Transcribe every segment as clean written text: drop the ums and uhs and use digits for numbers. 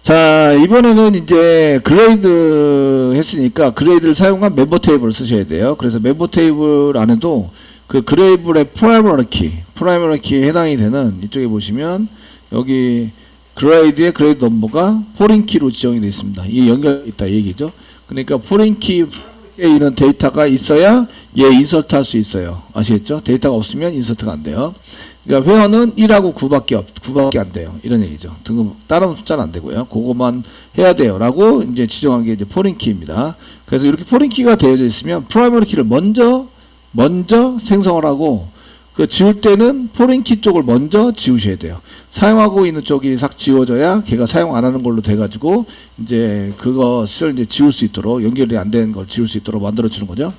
자, 이번에는 이제 그레이드 했으니까 그레이드를 사용한 멤버 테이블을 쓰셔야 돼요. 그래서 멤버 테이블 안에도 그 그레이블의 프라이머리 키에 해당이 되는 이쪽에 보시면 여기 그레이드의 그레이드 넘버가 포린 키로 지정이 되어 있습니다. 이게 연결이 있다 이 얘기죠. 그러니까 포린 키에 있는 데이터가 있어야 얘 인서트 할 수 있어요. 아시겠죠? 데이터가 없으면 인서트가 안 돼요. 그러니까 회원은 1하고 9밖에 안 돼요. 이런 얘기죠. 등급, 다른 숫자는 안 되고요. 그것만 해야 돼요. 라고 이제 지정한 게 이제 포린 키입니다. 그래서 이렇게 포린 키가 되어져 있으면 프라이머리 키를 먼저 생성을 하고, 그 지울 때는 포린 키 쪽을 먼저 지우셔야 돼요. 사용하고 있는 쪽이 싹 지워져야 걔가 사용 안 하는 걸로 돼가지고, 이제 그것을 이제 지울 수 있도록, 연결이 안 되는 걸 지울 수 있도록 만들어주는 거죠.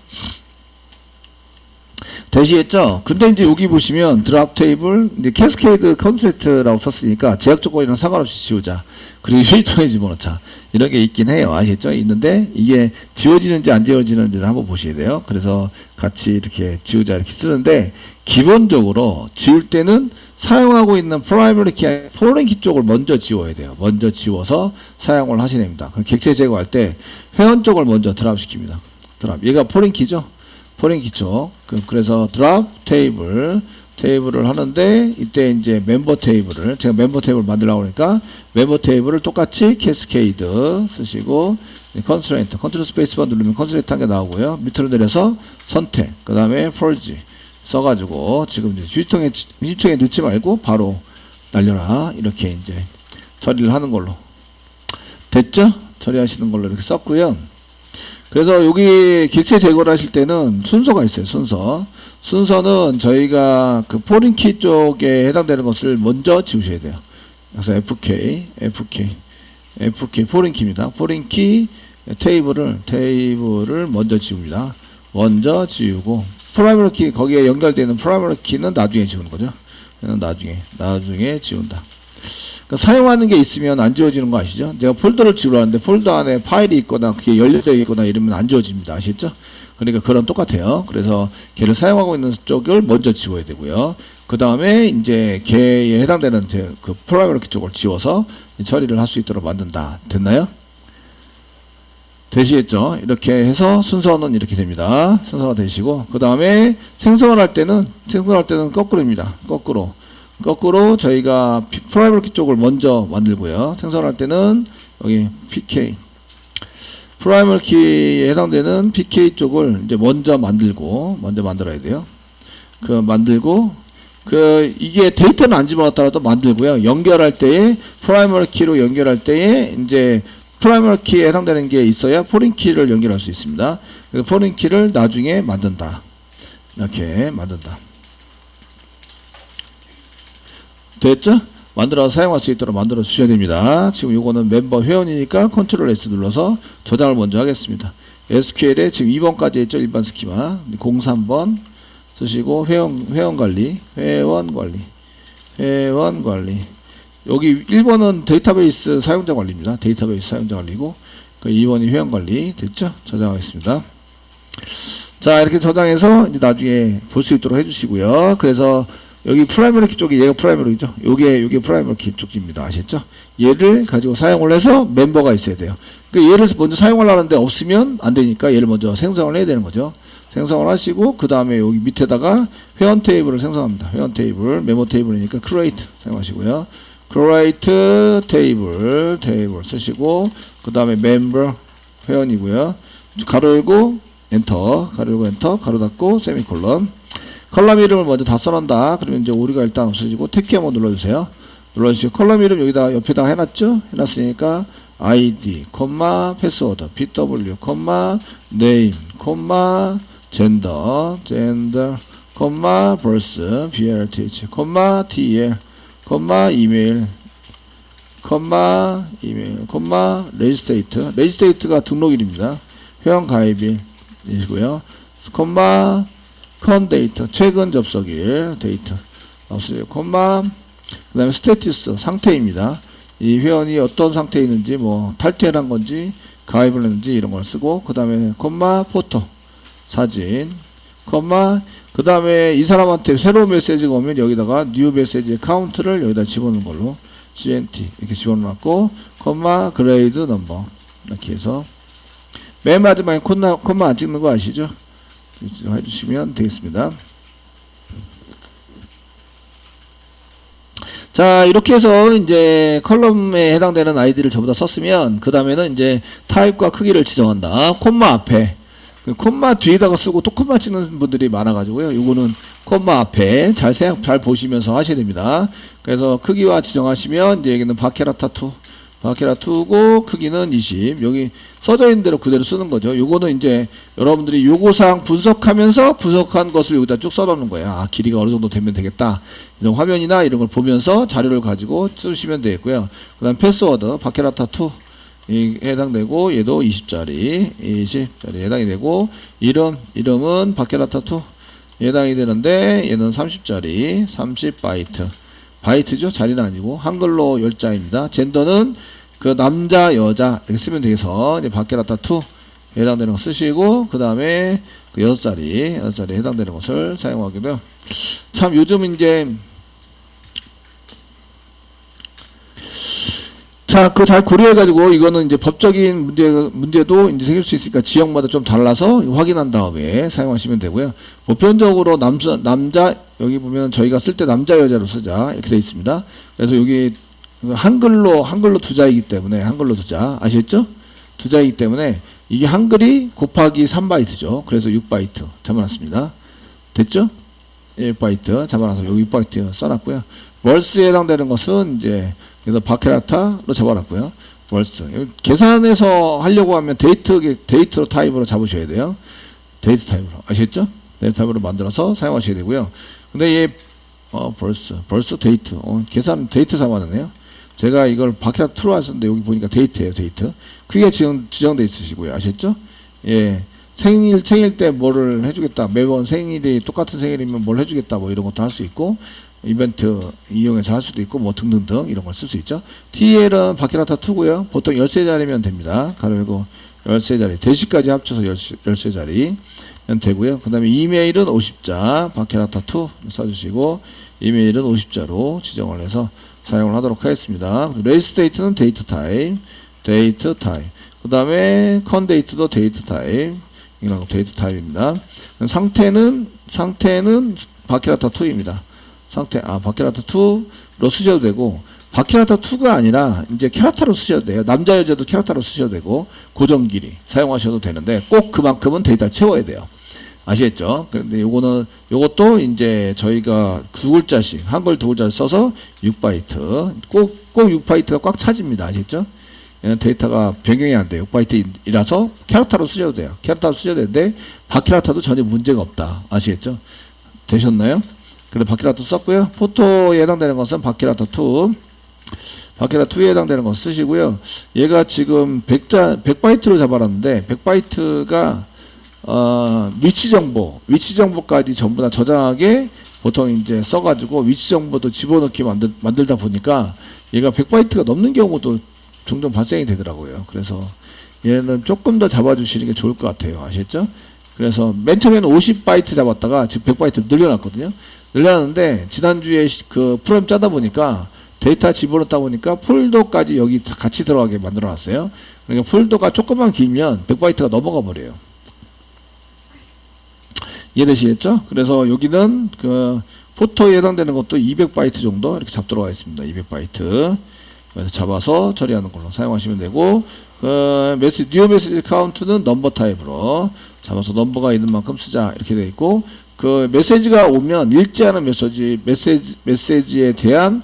되시겠죠? 근데 이제 여기 보시면 드랍 테이블, 이제 캐스케이드 컨셉트라고 썼으니까 제약 조건이랑 상관없이 지우자. 그리고 휴지통에 집어넣자. 이런 게 있긴 해요. 아시겠죠? 있는데 이게 지워지는지 안 지워지는지를 한번 보셔야 돼요. 그래서 같이 이렇게 지우자 이렇게 쓰는데, 기본적으로 지울 때는 사용하고 있는 프라이머리 키, 포린 키 쪽을 먼저 지워야 돼요. 먼저 지워서 사용을 하셔야 됩니다. 객체 제거할 때 회원 쪽을 먼저 드랍 시킵니다. 드랍. 얘가 포린 키죠? 포린 키죠. 그래서 드랍 테이블을 하는데, 이때 이제 멤버 테이블을, 제가 멤버 테이블 만들려고 하니까 멤버 테이블을 똑같이 캐스케이드 쓰시고, 컨스트레인트, 컨트롤 스페이스바 누르면 컨스트레인트 한 개 나오고요. 밑으로 내려서 선택, 그 다음에 폴지 써가지고, 지금 이제 휴지통에 넣지 말고 바로 날려라. 이렇게 이제 처리를 하는 걸로. 됐죠? 처리하시는 걸로 이렇게 썼고요. 그래서 여기 객체 제거를 하실 때는 순서가 있어요. 순서는 저희가 그 포린 키 쪽에 해당되는 것을 먼저 지우셔야 돼요. 그래서 FK 포린 키입니다. 포린 키 테이블을 먼저 지웁니다. 먼저 지우고, 프라이머리 키, 거기에 연결되는 프라이머리 키는 나중에 지우는 거죠. 나중에 지운다. 그러니까 사용하는 게 있으면 안 지워지는 거 아시죠? 제가 폴더를 지우라는데 폴더 안에 파일이 있거나 그게 열려져 있거나 이러면 안 지워집니다. 아시죠? 그러니까 그런 똑같아요. 그래서 걔를 사용하고 있는 쪽을 먼저 지워야 되고요. 그 다음에 이제 걔에 해당되는 그 프라이머리 키 쪽을 지워서 처리를 할 수 있도록 만든다. 됐나요? 되시겠죠? 이렇게 해서 순서는 이렇게 됩니다. 순서가 되시고, 그 다음에 생성을 할 때는 거꾸로입니다. 거꾸로 저희가 프라이머리 키 쪽을 먼저 만들고요. 생성할 때는 여기 PK 프라이머리 키에 해당되는 PK 쪽을 이제 먼저 만들어야 돼요. 이게 데이터는 안 집어넣었더라도 만들고요. 연결할 때에 프라이머리 키로 연결할 때에 이제 프라이머리 키에 해당되는 게 있어야 포린 키를 연결할 수 있습니다. 그래서 포린 키를 나중에 만든다. 이렇게 만든다. 됐죠? 만들어서 사용할 수 있도록 만들어 주셔야 됩니다. 지금 요거는 멤버 회원이니까 컨트롤 S 눌러서 저장을 먼저 하겠습니다. SQL에 지금 2번까지 했죠? 일반 스키마. 03번 쓰시고, 회원 관리. 여기 1번은 데이터베이스 사용자 관리입니다. 데이터베이스 사용자 관리고, 2번이 회원 관리. 됐죠? 저장하겠습니다. 자, 이렇게 저장해서 이제 나중에 볼 수 있도록 해주시고요. 그래서 여기 프라이머리 키 쪽이 얘가 프라이머리죠. 요게 프라이머리 키 쪽입니다. 아시겠죠? 얘를 가지고 사용을 해서 멤버가 있어야 돼요. 그러니까 얘를 먼저 사용을 하는데 없으면 안 되니까 얘를 먼저 생성을 해야 되는 거죠. 생성을 하시고, 그 다음에 여기 밑에다가 회원 테이블을 생성합니다. 회원 테이블, 메모 테이블이니까 create 사용하시고요. create 테이블 쓰시고, 그 다음에 member 회원이고요. 가로 열고 엔터, 가로 닫고 세미콜론. 컬럼 이름을 먼저 다 써놓는다. 그러면 이제 오류가 일단 없어지고, 탭키 한번 눌러주세요. 눌러주시고, 컬럼 이름 여기다 옆에다가 해놨죠? 해놨으니까 ID, 패스워드, BW, name, gender, birth, BRTH, TL, email, registrate가 등록일입니다. 회원 가입일이시고요. 데이터, 최근 접속일, 데이터. 그 다음에 스테이터스, 상태입니다. 이 회원이 어떤 상태에 있는지, 뭐, 탈퇴를 한 건지, 가입을 했는지, 이런 걸 쓰고, 그 다음에, 포토, 사진, 그 다음에 이 사람한테 새로운 메시지가 오면 여기다가 뉴 메시지 카운트를 여기다 집어넣는 걸로 CNT 이렇게 집어넣고 콤마 그레이드 넘버 이렇게 해서 맨 마지막에 콤마 안 찍는 거 아시죠? 해주시면 되겠습니다. 자, 이렇게 해서 이제 컬럼에 해당되는 아이디를 전부 다 썼으면 그 다음에는 이제 타입과 크기를 지정한다. 콤마 앞에 그 콤마 뒤에다가 쓰고 또 콤마 찍는 분들이 많아가지고요. 요거는 콤마 앞에 잘 보시면서 하셔야 됩니다. 그래서 크기와 지정하시면 이제 여기는 바케라타2 바케라2고 크기는 20 여기 써져 있는 대로 그대로 쓰는 거죠. 요거는 이제 여러분들이 요구사항 분석하면서 분석한 것을 여기다 쭉 써놓는 거예요. 아, 길이가 어느 정도 되면 되겠다. 이런 화면이나 이런 걸 보면서 자료를 가지고 쓰시면 되겠고요. 그 다음 패스워드 바케라타2 해당되고 얘도 20짜리 해당이 되고 이름은 바케라타2 해당이 되는데 얘는 30짜리 30바이트 바이트죠. 자리는 아니고 한글로 10자입니다. 젠더는 그 남자 여자 이렇게 쓰면 되겠어. 이제 바케라타2 해당되는 거 쓰시고 그 다음에 그 6자리 해당되는 것을 사용하기도요. 참 요즘 이제 자, 그거 잘 고려해가지고, 이거는 이제 법적인 문제도 이제 생길 수 있으니까 지역마다 좀 달라서 확인한 다음에 사용하시면 되고요. 보편적으로 남자, 여기 보면 저희가 쓸 때 남자, 여자로 쓰자. 이렇게 되어 있습니다. 그래서 여기 한글로 두자이기 때문에, 한글로 두자. 아시겠죠? 두자이기 때문에, 이게 한글이 곱하기 3바이트죠. 그래서 6바이트 잡아놨습니다. 됐죠? 1바이트 잡아놔서 여기 6바이트 써놨고요. 월스에 해당되는 것은 이제, 그래서 바케라타로 잡아놨고요. 월스. 계산해서 하려고 하면 데이트 타입으로 잡으셔야 돼요. 데이트 타입으로. 아시겠죠? 데이트 타입으로 만들어서 사용하셔야 되고요. 근데 얘, 벌써 데이트. 계산 데이트 잡아놨네요. 제가 이걸 바케라타로 하셨는데 여기 보니까 데이트예요, 데이트. 그게 지금 지정돼 있으시고요. 아시겠죠? 예. 생일 때 뭐를 해주겠다. 매번 생일이 똑같은 생일이면 뭘 해주겠다. 뭐 이런 것도 할 수 있고. 이벤트 이용해서 할 수도 있고 뭐 등등등 이런 걸 쓸 수 있죠. TL은 바케라타2고요. 보통 13자리면 됩니다. 가로 열고 13자리 대시까지 합쳐서 13자리면 되고요. 그 다음에 이메일은 50자 바케라타2 써주시고 이메일은 50자로 지정을 해서 사용을 하도록 하겠습니다. 레이스 데이트는 데이트 타입 그 다음에 컨데이트도 데이트 타입 이런 거 데이트 타입입니다. 상태는 바케라타2입니다. 바케라타2로 쓰셔도 되고, 바케라타2가 아니라, 이제 캐라타로 쓰셔도 돼요. 남자, 여자도 캐라타로 쓰셔도 되고, 고정 길이 사용하셔도 되는데, 꼭 그만큼은 데이터를 채워야 돼요. 아시겠죠? 근데 요것도 이제 저희가 2글자씩, 한글 2글자를 써서 6바이트. 꼭 6바이트가 꽉 차집니다. 아시겠죠? 얘는 데이터가 변경이 안 돼요. 6바이트이라서 캐라타로 쓰셔도 돼요. 캐라타로 쓰셔도 되는데, 바케라타도 전혀 문제가 없다. 아시겠죠? 되셨나요? 그래, 바케라타2 썼고요. 포토에 해당되는 것은 바케라타2. 바케라2에 해당되는 거 쓰시고요. 얘가 지금 100바이트로 잡아놨는데, 100바이트가, 위치 정보까지 전부 다 저장하게 보통 이제 써가지고, 위치 정보도 집어넣기 만들다 보니까, 얘가 100바이트가 넘는 경우도 종종 발생이 되더라고요. 그래서 얘는 조금 더 잡아주시는 게 좋을 것 같아요. 아시겠죠? 그래서 맨 처음에는 50바이트 잡았다가 지금 100바이트로 늘려놨거든요. 늘려놨는데 지난주에 그 프로그램 짜다 보니까 데이터 집어넣다 보니까 폴더까지 여기 같이 들어가게 만들어놨어요. 그러니까 폴더가 조금만 길면 100바이트가 넘어가 버려요. 이해되시겠죠? 그래서 여기는 그 포토에 해당되는 것도 200바이트 정도 이렇게 잡도록 하겠습니다. 200바이트. 그래서 잡아서 처리하는 걸로 사용하시면 되고, 뉴 메시지 카운트는 넘버 타입으로 잡아서 넘버가 있는 만큼 쓰자 이렇게 되어 있고, 그 메시지가 오면 읽지 않은 메시지에 대한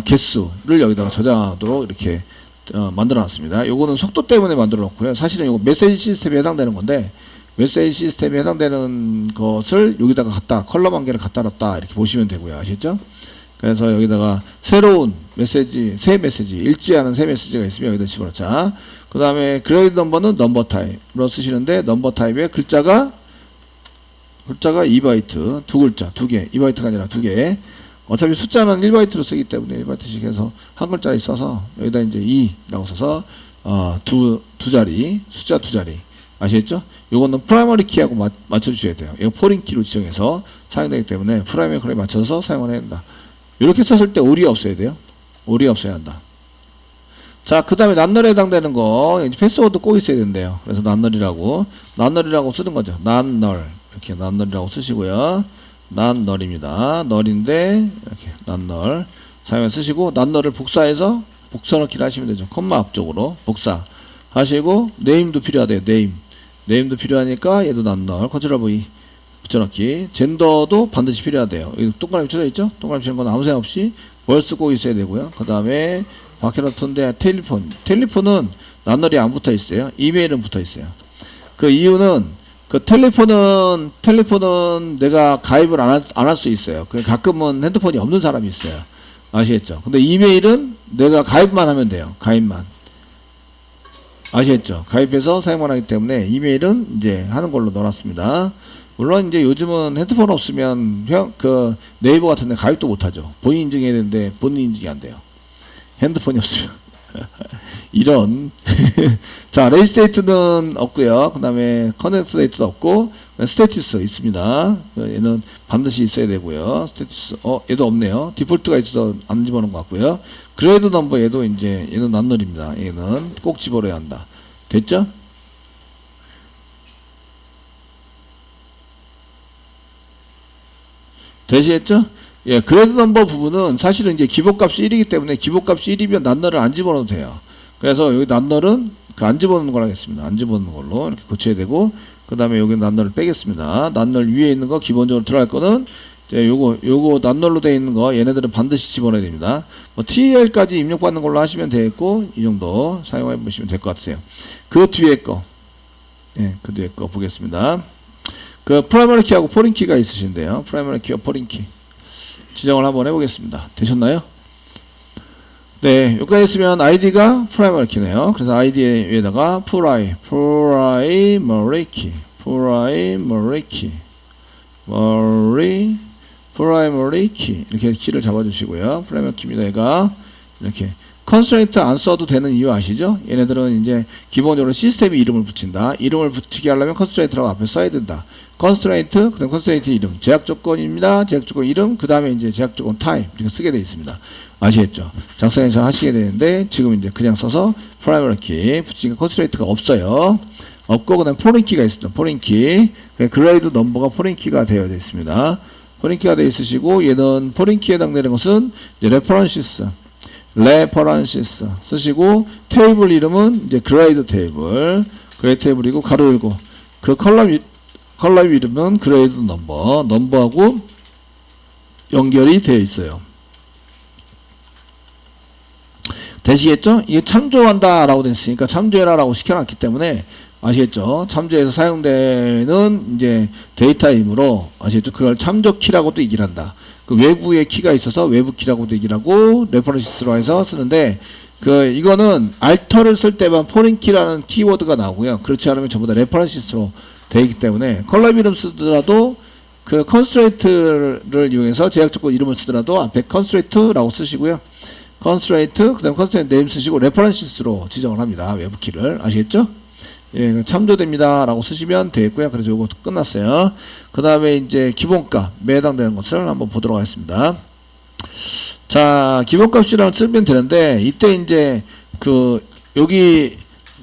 개수를 여기다가 저장하도록 이렇게 만들어 놨습니다. 요거는 속도 때문에 만들어 놓고요. 사실은 요거 메시지 시스템에 해당되는 건데, 메시지 시스템에 해당되는 것을 여기다가 컬럼 한 개를 갖다 놨다 이렇게 보시면 되고요. 아시죠? 그래서 여기다가 새로운 메시지, 새 메시지, 읽지 않은 새 메시지가 있으면 여기다 집어넣자. 그 다음에 그레이드 넘버는 넘버 타입으로 쓰시는데, 넘버 타입의 글자가 2바이트, 2글자, 2개. 2바이트가 아니라 2개. 어차피 숫자는 1바이트로 쓰기 때문에 1바이트씩 해서 한 글자 있어서 여기다 이제 2라고 써서 두 자리, 숫자 2자리. 아시겠죠? 요거는 프라이머리 키하고 맞춰주셔야 돼요. 이거 포린 키로 지정해서 사용되기 때문에 프라이머리 키에 맞춰서 사용을 해야 된다. 이렇게 썼을 때 오류가 없어야 돼요. 오류가 없어야 한다. 자, 그 다음에 낱널에 해당되는 거, 패스워드 꼭 있어야 된대요. 그래서 낱널이라고 쓰는 거죠. 낱널. 이렇게 낱널이라고 쓰시고요. 낱널입니다. 널인데, 이렇게 낱널. 사용해 쓰시고, 낱널을 복사해서 복사넣기를 하시면 되죠. 컴마 앞쪽으로 복사 하시고, 네임도 필요하대요. 네임도 필요하니까 얘도 낱널. 컨트롤 V 붙여넣기. 젠더도 반드시 필요하대요. 여기 동그라미 쳐져 있죠? 동그라미 치는 건 아무 생각 없이 뭘 쓰고 있어야 되고요. 그 다음에 밖에 놓던데 텔레폰은 낱널이 안 붙어 있어요. 이메일은 붙어 있어요. 그 이유는 그 텔레폰은 내가 가입을 안 할 수 있어요. 가끔은 핸드폰이 없는 사람이 있어요. 아시겠죠? 근데 이메일은 내가 가입만 하면 돼요. 가입만. 아시겠죠? 가입해서 사용만 하기 때문에 이메일은 이제 하는 걸로 넣어놨습니다. 물론 이제 요즘은 핸드폰 없으면 그 네이버 같은 데 가입도 못 하죠. 본인 인증해야 되는데 본인 인증이 안 돼요. 핸드폰이 없으면. 이런. 자, 레지스테이트는 없고요. 그 다음에 커넥트 데이트도 없고, 스테이투스 있습니다. 얘는 반드시 있어야 되고요. 스테이투스, 얘도 없네요. 디폴트가 있어서 안 집어넣은 것 같고요. 그레이드 넘버 얘도 이제, 얘는 낱널입니다. 얘는 꼭 집어넣어야 한다. 됐죠? 되시겠죠? 예, 그레이드 넘버 부분은 사실은 이제 기본값이 1이기 때문에 기본값이 1이면 낱널을 안 집어넣어도 돼요. 그래서 여기 낱널은 안 집어넣는 걸로 하겠습니다. 안 집어넣는 걸로 이렇게 고쳐야 되고, 그 다음에 여기 낱널을 빼겠습니다. 낱널 위에 있는 거 기본적으로 들어갈 거는 이제 요거 낱널로 되어 있는 거 얘네들은 반드시 집어넣어야 됩니다. 뭐 TL까지 입력받는 걸로 하시면 되겠고, 이 정도 사용해 보시면 될 것 같으세요. 그 뒤에 거, 예, 그 뒤에 거 보겠습니다. 그 프라이머리 키하고 포린 키가 있으신데요. 프라이머리 키와 포린 키 지정을 한번 해보겠습니다. 되셨나요? 네, 여기까지 했으면 아이디가 프라이머리 키네요. 그래서 아이디 위에다가 프라이머리 키 이렇게 키를 잡아주시고요. 프라이머리 키입니다. 얘가 이렇게 컨스트레인트 안 써도 되는 이유 아시죠? 얘네들은 이제 기본적으로 시스템이 이름을 붙인다. 이름을 붙이게 하려면 컨스트레인트라고 앞에 써야 된다. 컨스트레인트, 그 다음 컨스트레인트 이름, 제약 조건입니다. 제약 조건 이름, 그 다음에 이제 제약 조건 타입 이렇게 쓰게 되어 있습니다. 아시겠죠? 작성해서 하시게 되는데 지금 이제 그냥 써서 프라이머리 키 붙이니까 컨스트레인트가 없어요. 없고 그다음 포린 키가 있습니다. 포린 키, 그레이드 넘버가 포린 키가 되어 있습니다. 포린 키가 되어 있으시고 얘는 포린 키에 해당되는 것은 이제 레퍼런시스 쓰시고 테이블 이름은 이제 그레이드 테이블이고 가로 열고 그 컬럼 이름은 그레이드 넘버하고 연결이 되어 있어요. 되시겠죠? 이게 참조한다 라고 됐으니까 참조해라 라고 시켜놨기 때문에 아시겠죠? 참조해서 사용되는 이제 데이터이므로 아시겠죠? 그걸 참조 키라고도 얘기를 한다. 그 외부의 키가 있어서 외부 키라고도 얘기를 하고 레퍼런스로 해서 쓰는데 이거는 알터를 쓸 때만 포린 키라는 키워드가 나오고요. 그렇지 않으면 전부 다 레퍼런스로 되어 있기 때문에 컬럼 이름 쓰더라도 그 컨스트레이트를 이용해서 제약 조건 이름을 쓰더라도 앞에 컨스트레이트라고 쓰시고요. 컨스트레이트, 그 다음 컨스트레이트 네임 쓰시고 레퍼런스로 지정을 합니다. 외부 키를. 아시겠죠? 예, 참조됩니다. 라고 쓰시면 되겠고요. 그래서 이거 끝났어요. 그 다음에 이제 기본값, 해당되는 것을 한번 보도록 하겠습니다. 자, 기본값이라고 쓰면 되는데, 이때 이제, 여기,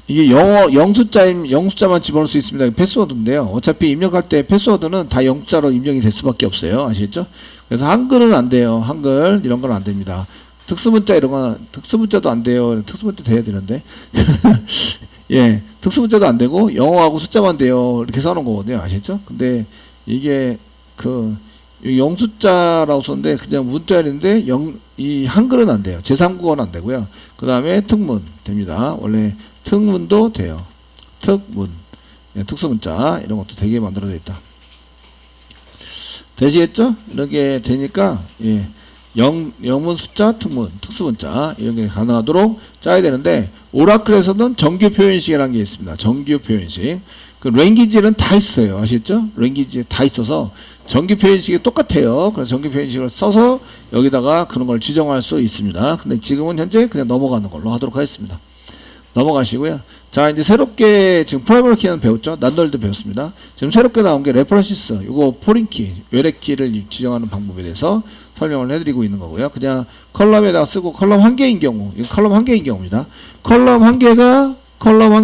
이게 영숫자만 집어넣을 수 있습니다. 패스워드인데요. 어차피 입력할 때 패스워드는 다 영숫자로 입력이 될 수밖에 없어요. 아시겠죠? 그래서 한글은 안 돼요. 한글, 이런 건 안 됩니다. 특수문자 이런 건, 특수문자도 안 돼요. 특수문자 돼야 되는데. 예, 특수문자도 안 되고, 영어하고 숫자만 돼요. 이렇게 써놓은 거거든요. 아시죠? 근데, 이게, 영숫자라고 썼는데, 그냥 문자인데, 이 한글은 안 돼요. 제3국어는 안 되고요. 그 다음에 특문 됩니다. 원래 특문도 돼요. 특문. 예, 특수문자. 이런 것도 되게 만들어져 있다. 되시겠죠? 이렇게 되니까, 예. 영문 숫자, 특문, 특수문자 이런 게 가능하도록 짜야 되는데 오라클에서는 정규 표현식이라는 게 있습니다. 정규 표현식. 그 랭귀지는 다 있어요. 아시겠죠? 랭귀지 다 있어서 정규 표현식이 똑같아요. 그래서 정규 표현식을 써서 여기다가 그런 걸 지정할 수 있습니다. 근데 지금은 현재 그냥 넘어가는 걸로 하도록 하겠습니다. 넘어가시고요. 자, 이제 새롭게 지금 프라이머리 키는 배웠죠? 난널도 배웠습니다. 지금 새롭게 나온 게 레퍼런시스, 요거 포린키, 외래키를 지정하는 방법에 대해서 설명을 해드리고 있는 거고요. 그냥 컬럼에다가 쓰고 컬럼 한 개인 경우, 이거 컬럼 한 개인 경우입니다. 컬럼 한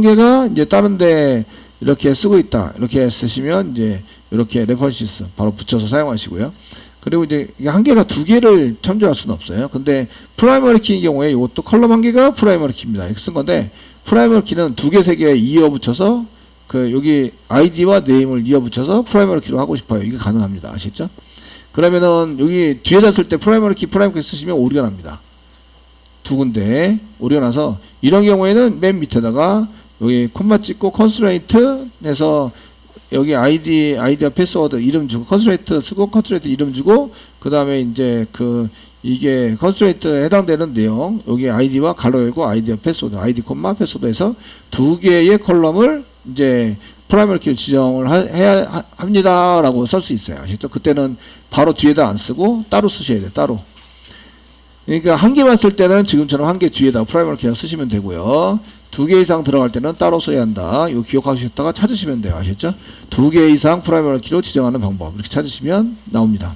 개가 이제 다른데 이렇게 쓰고 있다. 이렇게 쓰시면 이제 이렇게 레퍼런시스 바로 붙여서 사용하시고요. 그리고 이제 한 개가 두 개를 참조할 수는 없어요. 근데 프라이머리 키인 경우에 이것도 컬럼 한 개가 프라이머리 키입니다. 이렇게 쓴 건데 프라이머리 키는 두 개, 세 개 이어 붙여서 그 여기 아이디와 네임을 이어 붙여서 프라이머리 키로 하고 싶어요. 이게 가능합니다. 아시죠? 그러면은 여기 뒤에다 쓸 때 프라이머리 키 쓰시면 오류가 납니다. 두 군데 오류가 나서 이런 경우에는 맨 밑에다가 여기 콤마 찍고 컨스트레인트 해서 여기 아이디와 패스워드 이름 주고 컨스트레인트 쓰고 컨스트레인트 이름 주고 그 다음에 이제 이게 컨스트레인트에 해당되는 내용 여기 아이디와 가로 열고 아이디와 패스워드 아이디 콤마 패스워드에서 두 개의 컬럼을 이제 프라이머리 키로 지정을 해야 합니다라고 쓸 수 있어요. 아시죠? 그때는 바로 뒤에다 안 쓰고 따로 쓰셔야 돼요. 따로. 그러니까 한 개만 쓸 때는 지금처럼 한 개 뒤에다 프라이머리 키로 쓰시면 되고요. 두 개 이상 들어갈 때는 따로 써야 한다. 이거 기억하셨다가 찾으시면 돼요. 아셨죠? 두 개 이상 프라이머리 키로 지정하는 방법. 이렇게 찾으시면 나옵니다.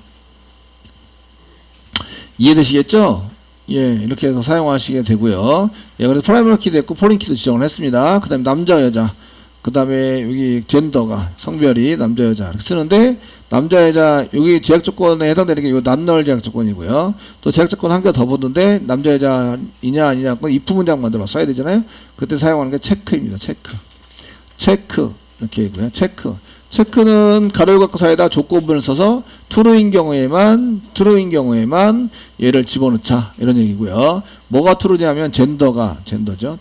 이해되시겠죠? 예, 이렇게 해서 사용하시게 되고요. 예, 그래서 프라이머리 키도 있고 포린 키도 지정을 했습니다. 그 다음에 남자, 여자. 그 다음에 여기 젠더가 성별이 남자, 여자 이렇게 쓰는데 남자, 여자 여기 제약 조건에 해당되는 게 이 난널 제약 조건이고요. 또 제약 조건 한 개 더 붙는데 남자, 여자이냐 아니냐 그건 if 문장 만들어 써야 되잖아요. 그때 사용하는 게 체크입니다. 체크 이렇게 있고요. 체크는 가로 열고 사이에다 조건문을 써서 true인 경우에만 얘를 집어넣자 이런 얘기고요. 뭐가 true냐면 젠더죠.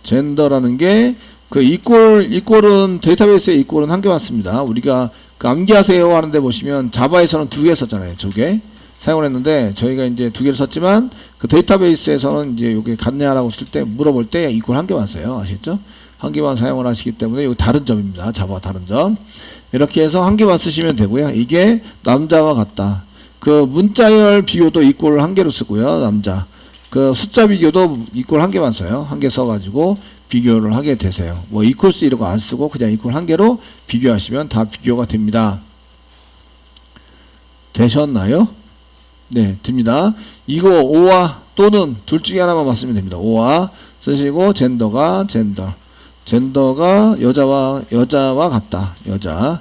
젠더라는 게 그 이꼴은 데이터베이스에 이꼴은 한 개만 씁니다. 우리가 그 암기하세요 하는데 보시면 자바에서는 두 개 썼잖아요. 두 개 사용을 했는데 저희가 이제 두 개를 썼지만 그 데이터베이스에서는 이제 이게 같냐라고 쓸 때 물어볼 때 이꼴 한 개만 써요. 아시죠? 한 개만 사용을 하시기 때문에 이거 다른 점입니다. 자바와 다른 점. 이렇게 해서 한 개만 쓰시면 되고요. 이게 남자와 같다. 그 문자열 비교도 이꼴 한 개로 쓰고요. 남자. 그 숫자 비교도 이꼴 한 개만 써요. 한 개 써가지고 비교를 하게 되세요. 뭐 이퀄스 이런 거 안 쓰고 그냥 이꼴 한 개로 비교하시면 다 비교가 됩니다. 되셨나요? 네, 됩니다. 이거 오와 또는 둘 중에 하나만 맞으면 됩니다. 오와 쓰시고 젠더가 여자와 같다. 여자와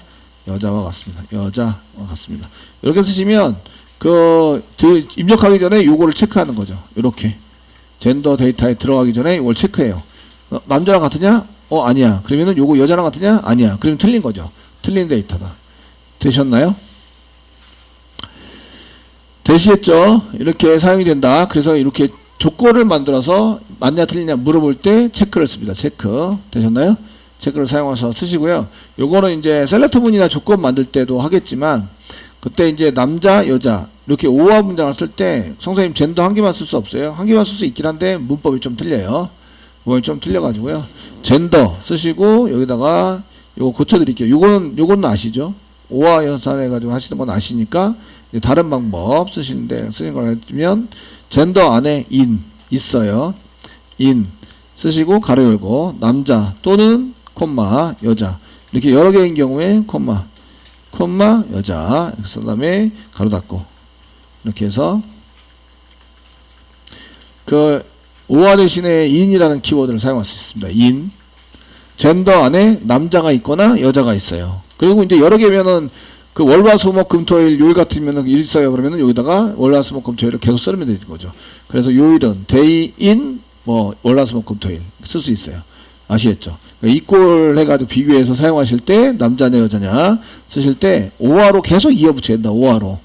같습니다. 이렇게 쓰시면 입력하기 전에 요거를 체크하는 거죠. 이렇게 젠더 데이터에 들어가기 전에 이걸 체크해요. 남자랑 같으냐? 아니야. 그러면은 요거 여자랑 같으냐? 아니야. 그러면 틀린 거죠. 틀린 데이터다. 되셨나요? 되시겠죠? 이렇게 사용이 된다. 그래서 이렇게 조건을 만들어서 맞냐 틀리냐 물어볼 때 체크를 씁니다. 체크. 되셨나요? 체크를 사용해서 쓰시고요. 요거는 이제 셀렉트 문이나 조건 만들 때도 하겠지만 그때 이제 남자, 여자 이렇게 오화 문장을 쓸 때 선생님 젠더 한 개만 쓸 수 없어요. 한 개만 쓸 수 있긴 한데 문법이 좀 틀려요. 문법이 좀 틀려가지고요. 젠더 쓰시고 여기다가 요거 고쳐드릴게요. 요거는 아시죠? 오화 연산해가지고 하시는 건 아시니까 다른 방법 쓰시는 걸 해주면 젠더 안에 in 있어요. in 쓰시고 가로 열고 남자 또는 콤마 여자 이렇게 여러 개인 경우에 콤마 여자 이렇게 쓴 다음에 가로 닫고 이렇게 해서 그 오화 대신에 in이라는 키워드를 사용할 수 있습니다. in 젠더 안에 남자가 있거나 여자가 있어요. 그리고 이제 여러 개면은 그 월화수목 금토일 요일 같으면은 일 있어요. 그러면은 여기다가 월화수목 금토일을 계속 쓰면 되는 거죠. 그래서 요일은 day in 뭐 월화수목 금토일 쓸 수 있어요. 아시겠죠? 이꼴 해가지고 비교해서 사용하실 때 남자냐 여자냐 쓰실 때 오화로 계속 이어붙여야 된다. 오화로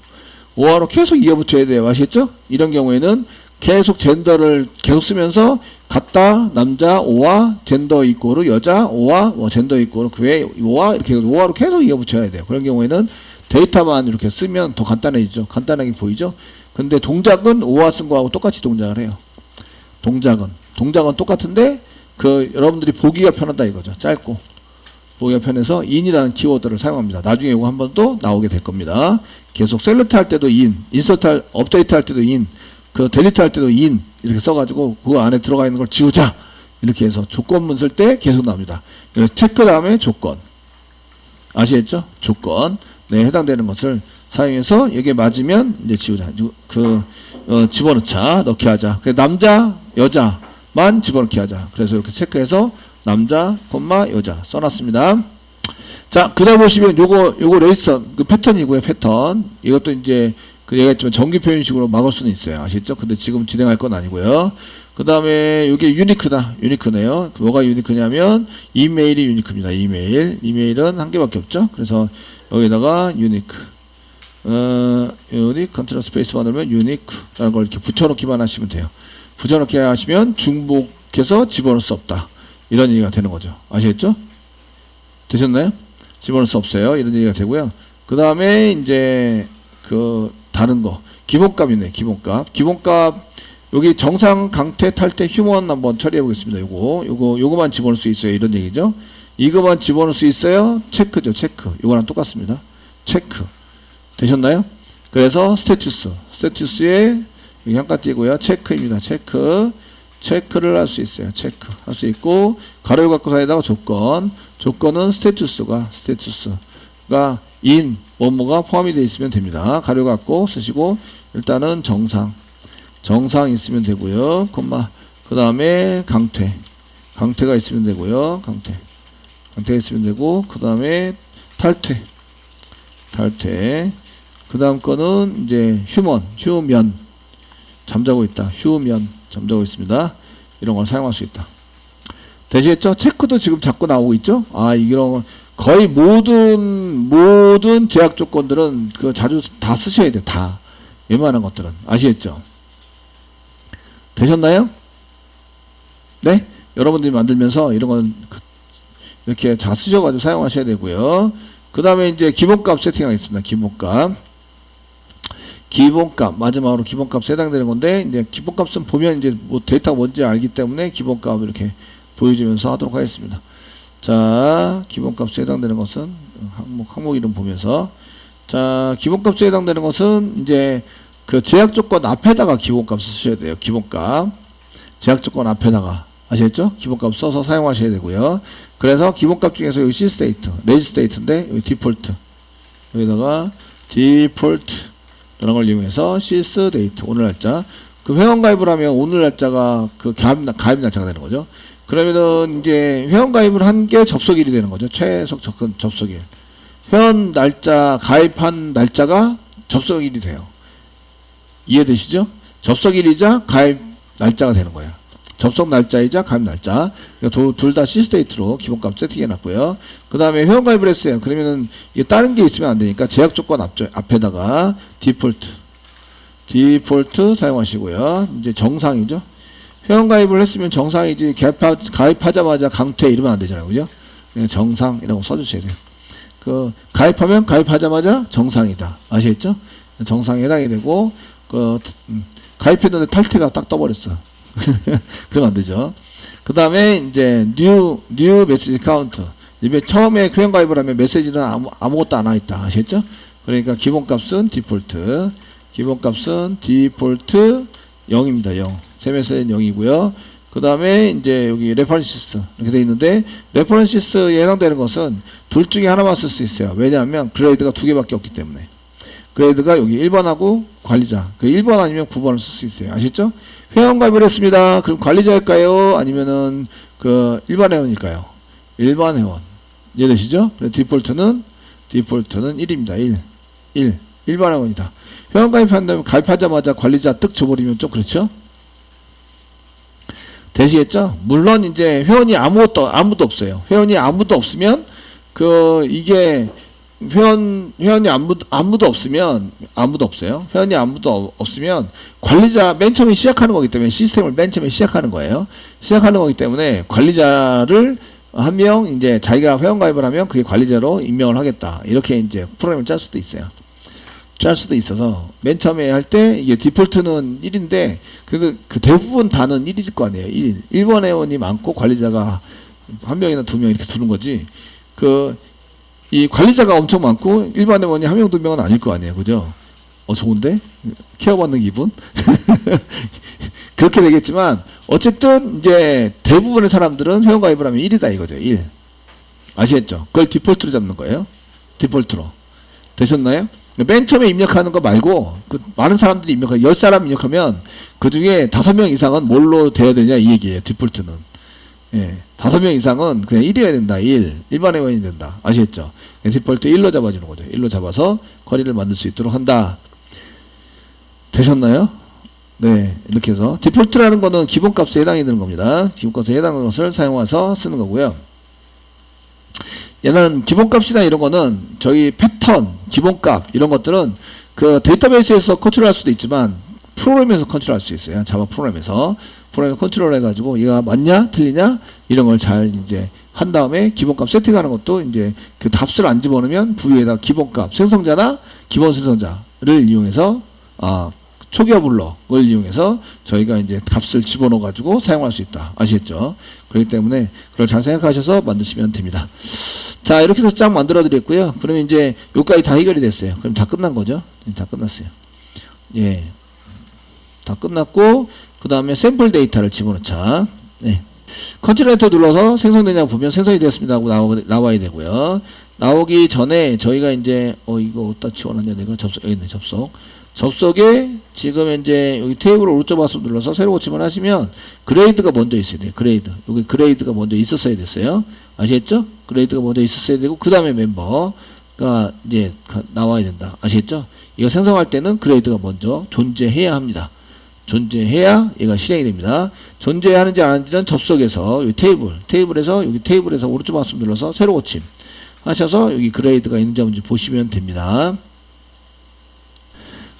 계속 이어붙여야 돼요. 아시겠죠? 이런 경우에는 계속 젠더를 계속 쓰면서 같다 남자 오화 젠더 이꼴로 여자 오화 뭐 젠더 이꼴로 그 외에 오화 이렇게 오화로 계속 이어붙여야 돼요. 그런 경우에는 데이터만 이렇게 쓰면 더 간단해지죠. 간단하게 보이죠? 근데 동작은 오화 쓴 거하고 똑같이 동작을 해요. 동작은 똑같은데 여러분들이 보기가 편하다 이거죠. 짧고 보기가 편해서 in이라는 키워드를 사용합니다. 나중에 이거 한 번 또 나오게 될 겁니다. 계속 셀렉트 할 때도 in, 인서트 업데이트 할 때도 in, 델리트 할 때도 in 이렇게 써가지고 그 안에 들어가 있는 걸 지우자. 이렇게 해서 조건문 쓸 때 계속 나옵니다. 체크 다음에 조건. 아시겠죠? 조건. 네, 해당되는 것을 사용해서 여기에 맞으면 이제 지우자. 집어넣자. 넣게 하자. 남자, 여자만 집어넣게 하자. 그래서 이렇게 체크해서 남자, 여자 써놨습니다. 자, 그 다음 보시면 요거 레지스터, 그 패턴이고요, 패턴. 이것도 이제, 얘기했지만 정규 표현식으로 막을 수는 있어요. 아시죠? 근데 지금 진행할 건 아니고요. 그 다음에 이게 유니크다. 유니크네요. 뭐가 유니크냐면, 이메일이 유니크입니다. 이메일은 한 개밖에 없죠? 그래서 여기다가 유니크. 유니크, 컨트롤 스페이스만 누르면 유니크라는 걸 이렇게 붙여놓기만 하시면 돼요. 붙여놓기 하시면 중복해서 집어넣을 수 없다. 이런 얘기가 되는 거죠. 아시겠죠? 되셨나요? 집어넣을 수 없어요. 이런 얘기가 되고요. 그 다음에 이제 다른 거 기본값이네. 기본값 여기 정상, 강퇴, 탈퇴, 휴먼 한번 처리해 보겠습니다. 요거만 집어넣을 수 있어요. 이런 얘기죠. 이거만 집어넣을 수 있어요. 체크죠. 체크. 요거랑 똑같습니다. 체크. 되셨나요? 그래서 스테투스에 여기 한가 띄고요. 체크입니다. 체크를 할 수 있어요. 체크 할 수 있고 가로 갖고 사이에다가 조건은 스테투스가 뭐뭐가 포함이 되어 있으면 됩니다. 가로 갖고 쓰시고 일단은 정상 있으면 되고요. 그 다음에 강퇴가 있으면 되고요. 강퇴가 있으면 되고 그 다음에 탈퇴 그 다음 거는 이제 휴면 잠자고 있다. 잠자고 있습니다. 이런 걸 사용할 수 있다. 되시겠죠? 체크도 지금 자꾸 나오고 있죠? 이런 거의 모든 제약 조건들은 자주 다 쓰셔야 돼요. 다. 웬만한 것들은. 아시겠죠? 되셨나요? 네? 여러분들이 만들면서 이런 건 이렇게 다 쓰셔가지고 사용하셔야 되고요. 그 다음에 이제 기본값 세팅하겠습니다. 기본값 마지막으로 기본값 해당되는 건데 이제 기본값은 보면 이제 뭐 데이터가 뭔지 알기 때문에 기본값 이렇게 보여주면서 하도록 하겠습니다. 자, 기본값에 해당되는 것은 항목 이름 보면서 자, 기본값에 해당되는 것은 이제 제약 조건 앞에다가 기본값 쓰셔야 돼요. 기본값 제약 조건 앞에다가 아시겠죠? 기본값 써서 사용하셔야 되고요. 그래서 기본값 중에서 여기 C스테이트, 레지스테이트인데 여기 디폴트 여기다가 디폴트 이런 걸 이용해서 C스데이트 오늘 날짜 회원 가입을 하면 오늘 날짜가 가입 날짜가 되는 거죠. 그러면은 이제 회원 가입을 한 게 접속일이 되는 거죠. 최소 접속일. 회원 날짜 가입한 날짜가 접속일이 돼요. 이해되시죠? 접속일이자 가입 날짜가 되는 거예요. 접속 날짜이자 가입 날짜. 둘 다 C스테이트로 기본값 세팅해 놨고요. 그 다음에 회원 가입을 했어요. 그러면은 이게 다른 게 있으면 안 되니까 제약 조건 앞에다가 디폴트 사용하시고요. 이제 정상이죠. 회원 가입을 했으면 정상이지 가입하자마자 강퇴 이러면 안 되잖아요. 그죠? 그냥 정상이라고 써주셔야 돼요. 가입하자마자 정상이다. 아시겠죠? 정상에 해당이 되고, 가입했는데 탈퇴가 딱 떠버렸어. 그러면 안 되죠. 그 다음에 이제 new 메시지 카운트. 처음에 회원 가입을 하면 메시지는 아무것도 안 와있다. 아시겠죠? 그러니까 기본값은 디폴트 0입니다. 0. 새 메시지는 0이고요. 그 다음에 이제 여기 레퍼런시스 이렇게 되어 있는데 레퍼런시스에 해당되는 것은 둘 중에 하나만 쓸 수 있어요. 왜냐하면 그레이드가 두 개밖에 없기 때문에. 그레이드가 여기 1번하고 관리자. 1번 아니면 9번을 쓸 수 있어요. 아시죠? 회원 가입을 했습니다. 그럼 관리자일까요? 아니면은 일반 회원일까요? 일반 회원. 이해되시죠? 디폴트는 1입니다. 1. 일반 회원이다. 회원 가입한다면 가입하자마자 관리자 뜩 줘버리면 좀 그렇죠? 되시겠죠? 물론 이제 회원이 아무도 없어요. 회원이 아무도 없으면 이게 회원이 아무도 없으면 아무도 없어요. 회원이 아무도 없으면 관리자 맨 처음에 시작하는 거기 때문에 시스템을 맨 처음에 시작하는 거예요. 시작하는 거기 때문에 관리자를 한 명 이제 자기가 회원 가입을 하면 그게 관리자로 임명을 하겠다. 이렇게 이제 프로그램을 짤 수도 있어요. 짤 수도 있어서 맨 처음에 할 때 이게 디폴트는 1인데 그 대부분 다는 1이질 거 아니에요. 1인. 1번 회원이 많고 관리자가 한 명이나 두 명 이렇게 두는 거지. 이 관리자가 엄청 많고 일반 회원이 한 명 두 명은 아닐 거 아니에요. 그죠? 좋은데? 케어받는 기분? 그렇게 되겠지만, 어쨌든, 이제, 대부분의 사람들은 회원가입을 하면 1이다 이거죠, 1. 아시겠죠? 그걸 디폴트로 잡는 거예요. 디폴트로. 되셨나요? 맨 처음에 입력하는 거 말고, 많은 사람들이 10사람 입력하면, 그 중에 5명 이상은 뭘로 돼야 되냐, 이 얘기예요, 디폴트는. 예, 5명 이상은 그냥 1이어야 된다, 1. 일반 회원이 된다. 아시겠죠? 디폴트 1로 잡아주는 거죠. 1로 잡아서 거리를 만들 수 있도록 한다. 되셨나요? 네, 이렇게 해서 디폴트라는 거는 기본값에 해당이 되는 겁니다. 기본값에 해당하는 것을 사용해서 쓰는 거고요. 얘는 기본값이나 이런 거는 저희 패턴, 기본값 이런 것들은 그 데이터베이스에서 컨트롤할 수도 있지만 프로그램에서 컨트롤할 수 있어요. 자바 프로그램에서 컨트롤 해가지고 얘가 맞냐 틀리냐 이런 걸 잘 이제 한 다음에 기본값 세팅하는 것도 이제 그 값을 안 집어넣으면 부위에다 기본값 생성자나 기본 생성자를 이용해서 초기화 블럭을 이용해서 저희가 이제 값을 집어넣어 가지고 사용할 수 있다. 아시겠죠? 그렇기 때문에 그걸 잘 생각하셔서 만드시면 됩니다. 자, 이렇게 해서 쫙 만들어 드렸고요. 그러면 이제 여기까지 다 해결이 됐어요. 그럼 다 끝난 거죠? 다 끝났어요. 예. 다 끝났고 그 다음에 샘플 데이터를 집어넣자. 네. 컨트롤 엔터 눌러서 생성되냐고 보면 생성이 되었습니다 하고 나와야 되고요. 나오기 전에 저희가 이제 이거 어디다 지원하냐 내가 접속 여기 있네. 접속에 지금 이제 여기 테이블 오른쪽 마우스 눌러서 새로 고침을 하시면 그레이드가 먼저 있어야 돼요. 그레이드. 여기 그레이드가 먼저 있었어야 됐어요. 아시겠죠? 그레이드가 먼저 있었어야 되고 그 다음에 멤버가 이제 나와야 된다. 아시겠죠? 이거 생성할 때는 그레이드가 먼저 존재해야 합니다. 존재해야 얘가 실행이 됩니다. 존재하는지 안 하는지는 접속에서 여기 테이블에서 여기 테이블에서 오른쪽 마우스 눌러서 새로 고침 하셔서 여기 그레이드가 있는지 없는지 보시면 됩니다.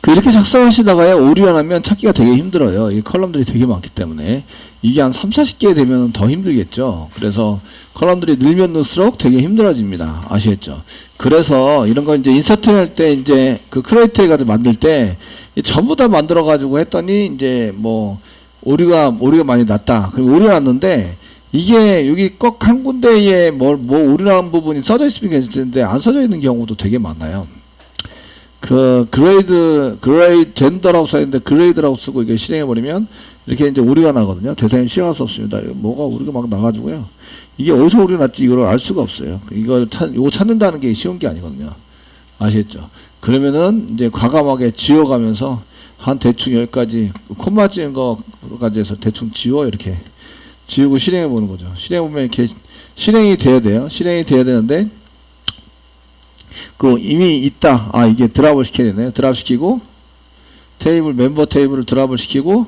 이렇게 작성하시다가요, 오류가 나면 찾기가 되게 힘들어요. 이 컬럼들이 되게 많기 때문에. 이게 한 30, 40개 되면 더 힘들겠죠. 그래서 컬럼들이 늘면 늘수록 되게 힘들어집니다. 아시겠죠? 그래서 이런 거 이제 인서트 할 때 이제 그 크리에이트 해가지고 만들 때 전부 다 만들어가지고 했더니 이제 뭐 오류가 많이 났다. 그리고 오류가 났는데 이게 여기 꼭 한 군데에 뭐 오류 난 부분이 써져 있으면 괜찮은데 안 써져 있는 경우도 되게 많아요. 그 젠더라고 써있는데 그레이드라고 쓰고 이게 실행해버리면 이렇게 이제 오류가 나거든요. 대상이 실행할 수 없습니다. 뭐가 오류가 막 나가지고요. 이게 어디서 오류가 났지 이걸 알 수가 없어요. 요거 찾는다는 게 쉬운 게 아니거든요. 아시겠죠? 그러면은 이제 과감하게 지워가면서 한 대충 여기까지 콤마 찍은 거까지 해서 대충 이렇게 지우고 실행해보는 거죠. 실행해보면 이렇게 실행이 돼야 돼요. 실행이 돼야 되는데 이미 있다. 이게 드랍을 시켜야 되네요. 드랍 시키고 멤버 테이블을 드랍을 시키고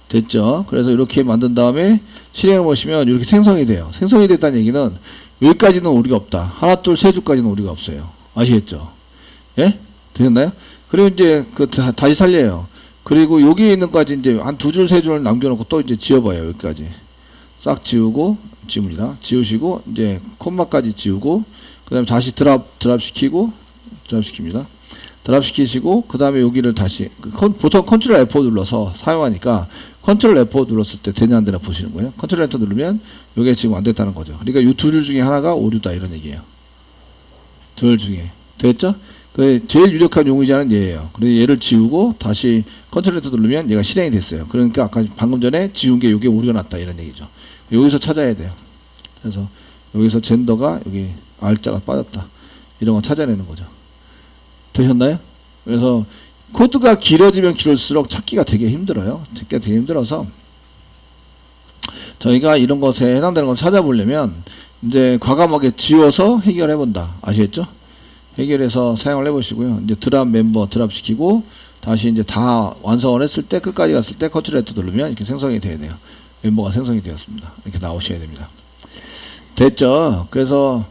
됐죠. 그래서 이렇게 만든 다음에 실행해 보시면 이렇게 생성이 돼요. 생성이 됐다는 얘기는 여기까지는 오류가 없다. 하나, 둘, 세 줄까지는 오류가 없어요. 아시겠죠? 예? 되셨나요? 그리고 이제 다시 살려요. 그리고 여기 있는 까지 이제 한 2줄, 3줄 남겨놓고 또 이제 지워봐요. 여기까지. 싹 지우고, 지웁니다. 지우시고, 이제 콤마까지 지우고, 그 다음에 다시 드랍 시킵니다. 드랍 시키시고, 그 다음에 여기를 다시, 보통 컨트롤 F4 눌러서 사용하니까, 컨트롤 F4 눌렀을 때 되냐 안 되냐 보시는 거예요. 컨트롤 엔터 누르면, 이게 지금 안 됐다는 거죠. 그러니까 이 2줄 중에 하나가 오류다, 이런 얘기예요. 둘 중에. 됐죠? 제일 유력한 용의자는 얘예요. 그래서 얘를 지우고, 다시 컨트롤 엔터 누르면 얘가 실행이 됐어요. 그러니까 아까 방금 전에 지운 게 요게 오류가 났다, 이런 얘기죠. 여기서 찾아야 돼요. 그래서, 여기서 젠더가 여기 R자가 빠졌다. 이런 거 찾아내는 거죠. 되셨나요? 그래서 코드가 길어지면 길어질수록 찾기가 되게 힘들어요. 찾기가 되게 힘들어서 저희가 이런 것에 해당되는 걸 찾아보려면 이제 과감하게 지워서 해결해 본다. 아시겠죠? 해결해서 사용을 해 보시고요. 이제 멤버 드랍 시키고 다시 이제 다 완성을 했을 때 끝까지 갔을 때 컨트롤 엔터 누르면 이렇게 생성이 돼야 돼요. 멤버가 생성이 되었습니다. 이렇게 나오셔야 됩니다. 됐죠? 그래서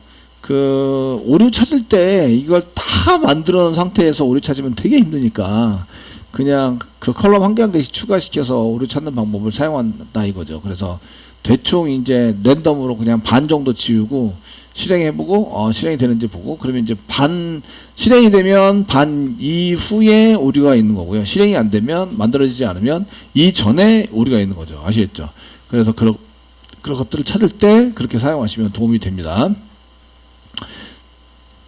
오류 찾을 때 이걸 다 만들어 놓은 상태에서 오류 찾으면 되게 힘드니까 그냥 그 컬럼 한 개 한 개씩 추가시켜서 오류 찾는 방법을 사용한다 이거죠. 그래서 대충 이제 랜덤으로 그냥 반 정도 지우고 실행해보고 실행이 되는지 보고 그러면 이제 실행이 되면 반 이후에 오류가 있는 거고요. 실행이 안 되면 만들어지지 않으면 이전에 오류가 있는 거죠. 아시겠죠? 그래서 그런 것들을 찾을 때 그렇게 사용하시면 도움이 됩니다.